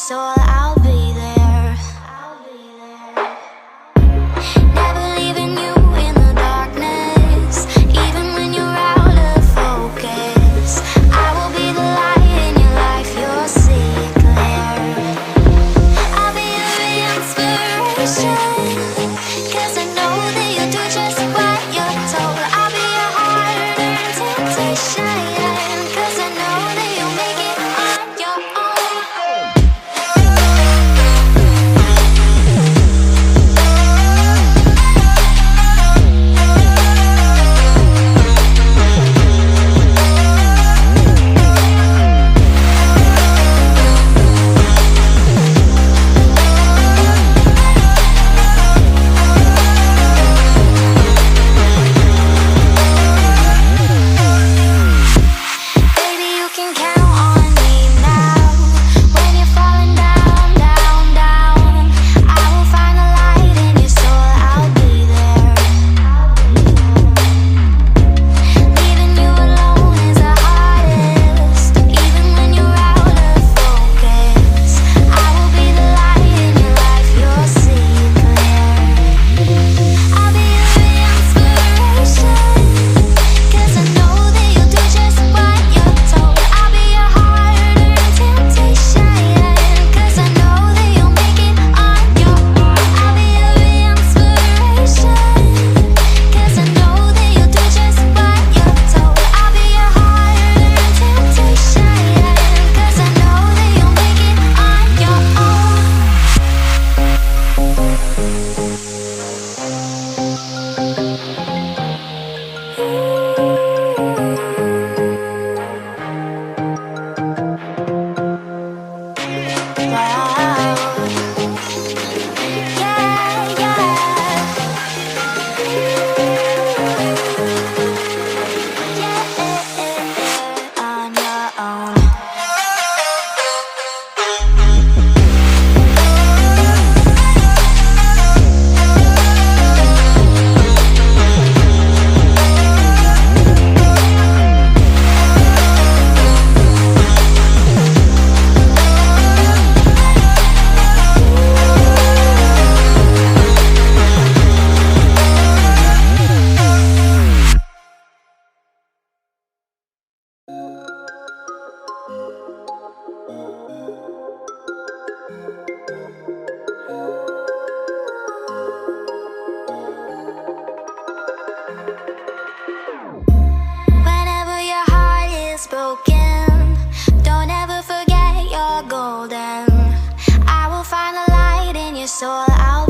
soul, I'll be there. Never leaving you in the darkness, even when you're out of focus. I will be the light in your life, you'll see it clear. I'll be your inspiration, 'cause I know that you'll do just what you're told. I'll be your heart-earned temptation, 'cause I know that you'll make it on your own. Baby, you can count on me now. When you're falling down, down, down, I will find the light in your soul, I'll be there. Leaving you alone is the hardest, even when you're out of focus. I will be the light in your life, you'll see it clear. I'll be your inspiration, 'cause I know that you'll do just what you're told. I'll be your heart-earned temptation, 'cause I know that you'll make it on your own. I'll be your inspiration, 'cause I know that you'll do just what you're told. I'll be your heart-earned temptation, 'cause I know that you'll make it on your own. Wow. Yeah, yeah. On your own. Whenever your heart is broken, don't ever forget you're golden. I will find the light in your soul, I'll